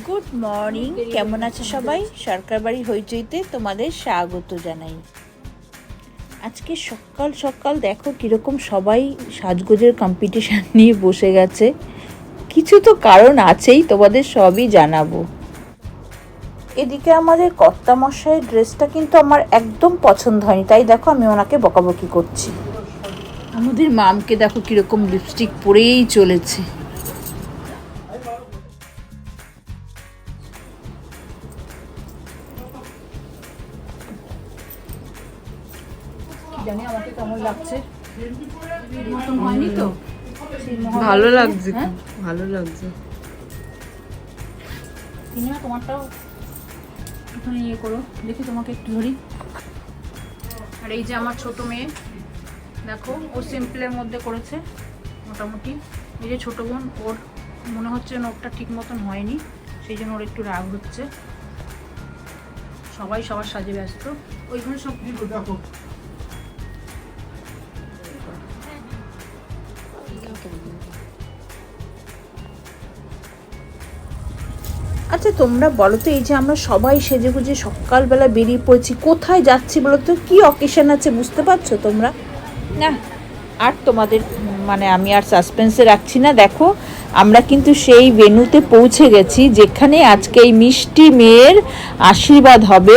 Good morning, কেমন আছে সবাই? সরকার বাড়ি হইচইতে তোমাদের স্বাগত জানাই। আজকে সকাল সকাল দেখো কীরকম সবাই সাজগোজের কম্পিটিশান নিয়ে বসে গেছে। কিছু তো কারণ আছেই, তোমাদের সবই জানাবো। এদিকে আমাদের কর্তামশাইয়ের ড্রেসটা কিন্তু আমার একদম পছন্দ হয়নি, তাই দেখো আমি ওনাকে বকাবকি করছি। আমাদের মামকে দেখো কীরকম লিপস্টিক পরেই চলেছে। জানি আমাকে কেমন লাগছে, মতন হয়নি তো? ভালো লাগছে, ভালো লাগছে। সিনেমা তোমারটাও একটুখানি ইয়ে করো, দেখি তোমাকে একটু ধরি। আর এই যে আমার ছোট মেয়ে, দেখো ও সিম্পলের মধ্যে করেছে মোটামুটি। এই যে ছোটো বোন, ওর মনে হচ্ছে নোটটা ঠিক মতন হয়নি, সেই জন্য ওর একটু রাগ হচ্ছে। সবাই সবার সাজে ব্যস্ত। ওইখানে সব দেখো। আচ্ছা তোমরা বলো তো, এই যে আমরা সবাই সেজেগুজে সকালবেলা বেরিয়ে পড়েছি, কোথায় যাচ্ছি বলো তো? কি অকেশন আছে বুঝতে পারছো তোমরা? না আর তোমাদের আমি আর সাসপেন্সে রাখছি না। দেখো আমরা কিন্তু সেই ভেন্যুতে পৌঁছে গেছি যেখানে আজকে এই মিষ্টি মেয়ের আশীর্বাদ হবে।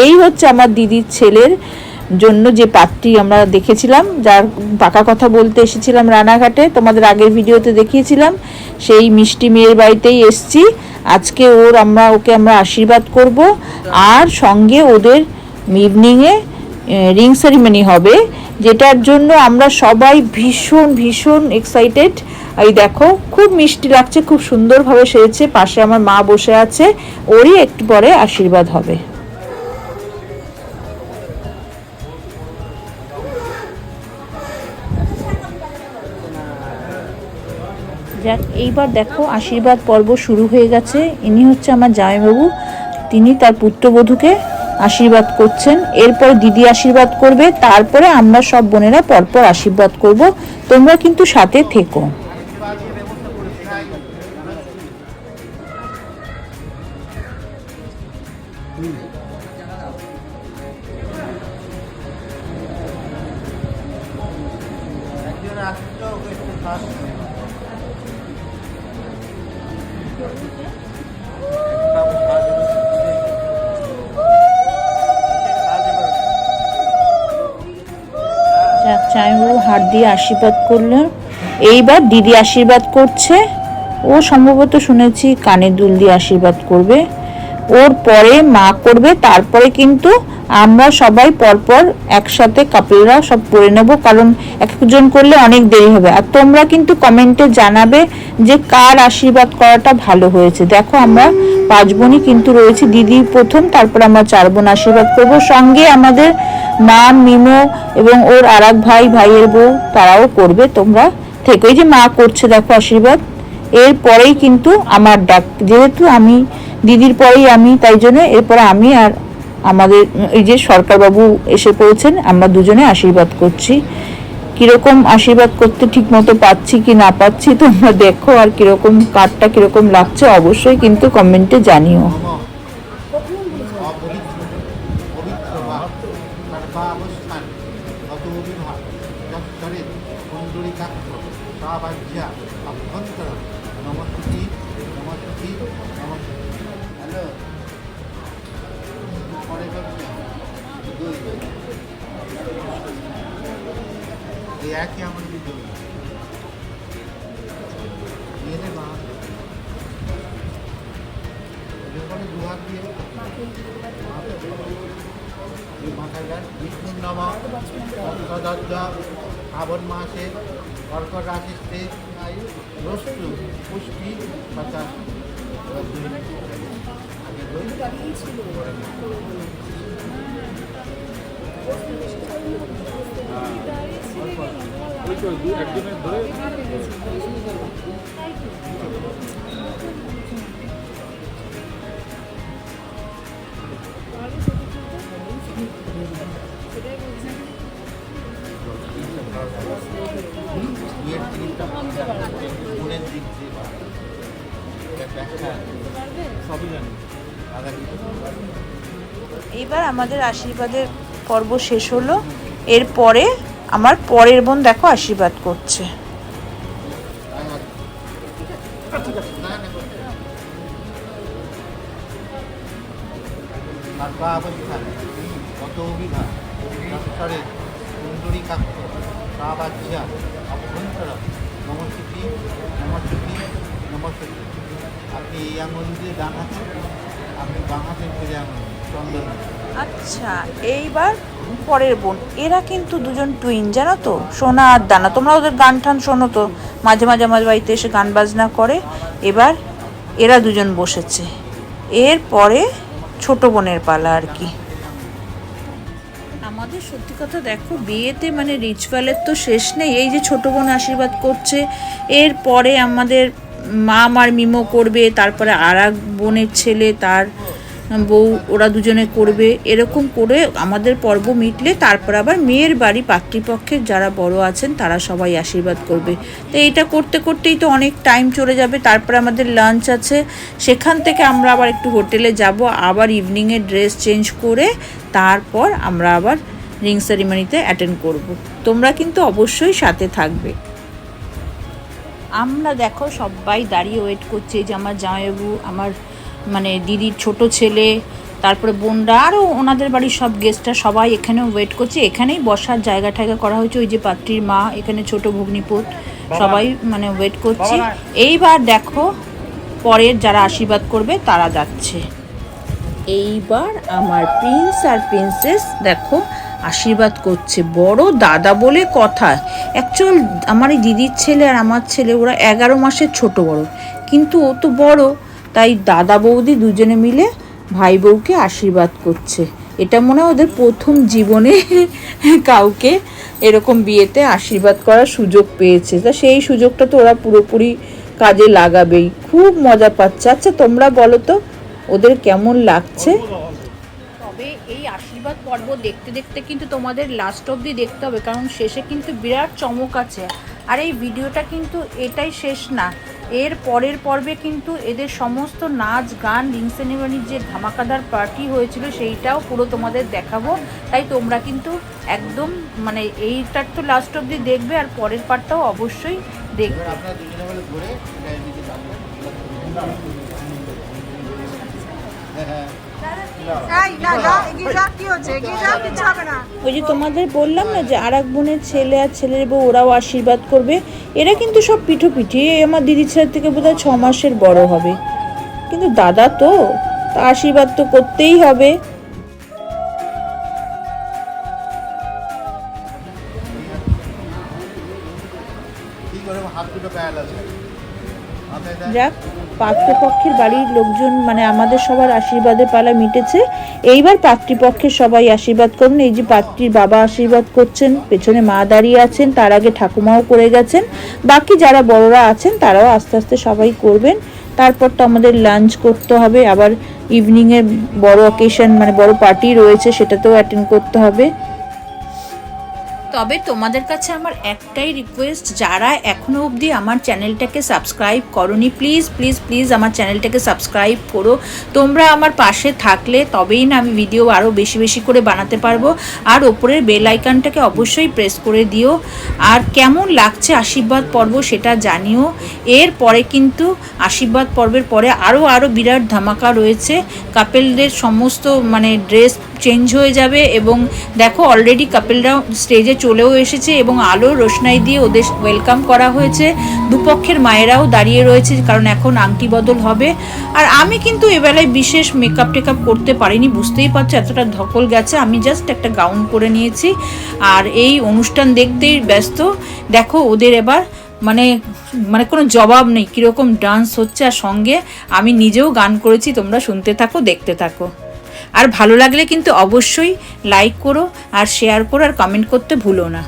এই হচ্ছে আমার দিদির ছেলের জন্য যে পাত্রী আমরা দেখেছিলাম, যার পাকা কথা বলতে এসেছিলাম রানাঘাটে, তোমাদের আগের ভিডিওতে দেখিয়েছিলাম। সেই মিষ্টি মেয়ের বাড়িতেই এসছি আজকে। ওকে আমরা আশীর্বাদ করব, আর সঙ্গে ওদের ইভিনিংয়ে রিং সেরিমনি হবে, যেটার জন্য আমরা সবাই ভীষণ ভীষণ এক্সাইটেড। এই দেখো খুব মিষ্টি লাগছে, খুব সুন্দরভাবে সেরেছে। পাশে আমার মা বসে আছে, ওরই একটু পরে আশীর্বাদ হবে। যাক, এইবার দেখো আশীর্বাদ পর্ব শুরু হয়ে গেছে। ইনি হচ্ছে আমার জামাইবাবু, তিনি তার পুত্রবধূকে আশীর্বাদ করছেন। এরপর দিদি আশীর্বাদ করবে, তারপরে আমরা সব বোনেরা পরপর আশীর্বাদ করব। তোমরা কিন্তু সাথে থেকো। জামাইবাবু হাত দিয়ে আশীর্বাদ করলেন। এইবার দিদি আশীর্বাদ করছে। ও সম্ভবত শুনেছি কানের দুল দিয়ে আশীর্বাদ করবে, ওর পরে মা করবে, তারপরে কিন্তু আমরা সবাই পরপর একসাথে কাপলরা সব করে নেব, কারণ একজন করলে অনেক দেরি হবে। আর তোমরা কিন্তু কমেন্টে জানাবে যে কার আশীর্বাদ করাটা ভালো হয়েছে। দেখো আমরা 5 বোনই কিন্তু রয়েছি, দিদি প্রথম, তারপর আমরা 4 বোন আশীর্বাদ করব। সঙ্গে আমাদের মা, মিমো এবং ওর আর এক ভাইয়ের বউ, তারাও করবে। তোমরা থেকে ওই যে মা করছে দেখো আশীর্বাদ। এরপরেই কিন্তু আমার ডাক, যেহেতু আমি দিদির পরেই আমি, তাই জন্য এরপরে আমি আর আমাদের এই যে সরকারবাবু এসে পড়েছেন, আমরা দুজনে আশীর্বাদ করছি। কীরকম আশীর্বাদ করতে ঠিক মতো পাচ্ছি কি না পাচ্ছি তোমরা দেখো, আর কীরকম কার্ডটা কীরকম লাগছে অবশ্যই কিন্তু কমেন্টে জানিও। একই আমাদের মেয়েদের মা দুহাত দিয়ে মাথায় গাছ বিষ্ণুর নাম দরজা শ্রাবণ মাসে কর্কট রাশিতে রস্তু পুষ্টি বাতাস একজনের ধরে বিয়ের জিনিসটা মনের দিক দিয়ে ব্যাখ্যা আছে। সবই জানি দাদা কি করতে পারবে। এইবার আমাদের আশীর্বাদের পর্ব শেষ হলো। এরপরে আমার পরের বোন দেখো আশীর্বাদ করছে। কত অভিধান অক্ষরে সুন্দরী কাক্ষ প্রাবাজ্যা অভ্যন্তর নমস্তুতি নমস্তুতি নমস্তুতি। আপনি এই আঙুল দিয়ে ডান হাতে, আপনি বাঁ হাতে ফিরে আঙুল চন্দন। আচ্ছা, এইবার পরের বোন। এরা কিন্তু দুজন টুইন, জানো তো, সোনা আর দানা। তোমরা ওদের গান টান শোনো তো, মাঝে মাঝে আমাদের বাড়িতে এসে গান বাজনা করে। এবার এরা দুজন বসেছে। এরপরে ছোট বোনের পালা আর কি। আমাদের সত্যি কথা দেখো, বিয়েতে মানে রিচুয়ালের তো শেষ নেই। এই যে ছোট বোন আশীর্বাদ করছে, এরপরে আমাদের মা আমার মিমো করবে, তারপরে আর এক বোনের ছেলে তার বউ, ওরা দুজনে করবে। এরকম করে আমাদের পর্ব মিটলে তারপর আবার মেয়ের বাড়ি পাত্রীপক্ষের যারা বড় আছেন তারা সবাই আশীর্বাদ করবে। তো এইটা করতে করতেই তো অনেক টাইম চলে যাবে। তারপরে আমাদের লাঞ্চ আছে, সেখান থেকে আমরা আবার একটু হোটেলে যাব, আবার ইভিনিংয়ে ড্রেস চেঞ্জ করে তারপর আমরা আবার রিং সেরিমনিতে অ্যাটেন্ড করব। তোমরা কিন্তু অবশ্যই সাথে থাকবে। আমরা দেখো সবাই দাঁড়িয়ে ওয়েট করছি। এই যে আমার জামাইবাবু, আমার মানে দিদির ছোট ছেলে, তারপরে বোনরা, আরও ওনাদের বাড়ির সব গেস্টরা সবাই এখানেও ওয়েট করছে। এখানেই বসার জায়গা ঠায়গা করা হয়েছে। ওই যে পাত্রীর মা, এখানে ছোট ভগ্নিপোত, সবাই মানে ওয়েট করছি। এইবার দেখো পরের যারা আশীর্বাদ করবে তারা যাচ্ছে। এইবার আমার প্রিন্স আর প্রিন্সেস দেখো আশীর্বাদ করছে। বড় দাদা বলে কথা। অ্যাকচুয়াল আমার এই দিদির ছেলে আর আমার ছেলে ওরা 11 মাসের ছোট বড়, কিন্তু ও তো বড়, তাই দাদা বৌদি দুজনে মিলে ভাই বউকে আশীর্বাদ করছে। এটা মনে হয় ওদের প্রথম জীবনে কাউকে এরকম বিয়েতে আশীর্বাদ করার সুযোগ পেয়েছে। তা সেই সুযোগটা তো ওরা পুরোপুরি কাজে লাগাবেই। খুব মজা পাচ্ছে। আচ্ছা তোমরা বলো তো ওদের কেমন লাগছে? তবে এই আশীর্বাদ পর্ব দেখতে দেখতে কিন্তু তোমাদের লাস্ট অবধি দেখতে হবে, কারণ শেষে কিন্তু বিরাট চমক আছে। আর এই ভিডিওটা কিন্তু এটাই শেষ না, এর পরের পর্বে কিন্তু এদের সমস্ত নাচ গান, রিং সেরিমনির যে ধামাকাদার পার্টি হয়েছিল সেইটাও পুরো তোমাদের দেখাবো। তাই তোমরা কিন্তু একদম মানে এইটার তো লাস্ট অবধি দেখবে, আর পরের পার্টটাও অবশ্যই দেখবে। আপনারা দুজনে মিলে ঘুরে এটা এদিকে যাবেন। ওই যে তোমাদের বললাম না যে আর এক বোনের ছেলে আর ছেলের বউ, ওরাও আশীর্বাদ করবে। এরা কিন্তু সব পিঠোপিঠি। আমার দিদির ছেলের থেকে বোধহয় 6 মাসের বড় হবে, কিন্তু দাদা তো, তা আশীর্বাদ তো করতেই হবে। কি করে হাত দুটো প্যারাল আছে। যাক, পাত্রপক্ষের বাড়ির লোকজন মানে আমাদের সবার আশীর্বাদের পালা মিটেছে। এইবার পাত্রীপক্ষের সবাই আশীর্বাদ করুন। এই যে পাত্রীর বাবা আশীর্বাদ করছেন, পেছনে মা দাঁড়িয়ে আছেন, তার আগে ঠাকুমাও করে গেছেন। বাকি যারা বড়রা আছেন তারাও আস্তে আস্তে সবাই করবেন। তারপর তো আমাদের লাঞ্চ করতে হবে, আবার ইভিনিংয়ের বড় অকেশন মানে বড় পার্টি রয়েছে, সেটাতেও অ্যাটেন্ড করতে হবে। তবে তোমাদের কাছে আমার একটাই রিকোয়েস্ট, যারা এখনও অবধি আমার চ্যানেলটাকে সাবস্ক্রাইব করোনি, প্লিজ প্লিজ প্লিজ আমার চ্যানেলটাকে সাবস্ক্রাইব করো। তোমরা আমার পাশে থাকলে তবেই না আমি ভিডিও আরও বেশি বেশি করে বানাতে পারবো। আর ওপরের বেল আইকনটাকে অবশ্যই প্রেস করে দিও। আর কেমন লাগছে আশীর্বাদ পর্ব সেটা জানিও। এর পরে কিন্তু আশীর্বাদ পর্বের পরে আরও বিরাট ধামাকা রয়েছে। কাপেলদের সমস্ত মানে ড্রেস চেঞ্জ হয়ে যাবে, এবং দেখো অলরেডি কাপেলরা স্টেজে চলেও এসেছে এবং আলো রোশনাই দিয়ে ওদের ওয়েলকাম করা হয়েছে। দুপক্ষের মায়েরাও দাঁড়িয়ে রয়েছে, কারণ এখন আংটি বদল হবে। আর আমি কিন্তু এবেলায় বিশেষ মেকআপ টেকআপ করতে পারিনি, বুঝতেই পারছো এতটা ধকল গেছে। আমি জাস্ট একটা গাউন পরে নিয়েছি আর এই অনুষ্ঠান দেখতেই ব্যস্ত। দেখো ওদের এবার মানে কোনো জবাব নেই, কীরকম ডান্স হচ্ছে, আর সঙ্গে আমি নিজেও গান করেছি। তোমরা শুনতে থাকো, দেখতে থাকো। আর ভালো লাগলে কিন্তু অবশ্যই লাইক করো আর শেয়ার করো আর কমেন্ট করতে ভুলো না।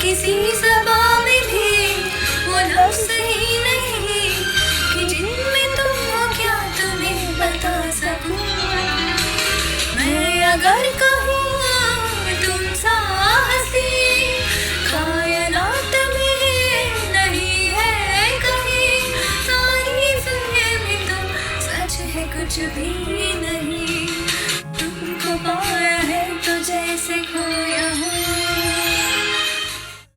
किसी ज़बां में भी अगर कहूँ तुम साहसी कायनात में नहीं है कहीं, तारीफ में तुम सच है कुछ भी नहीं, तुमको पाया है तो जैसे खोया हूँ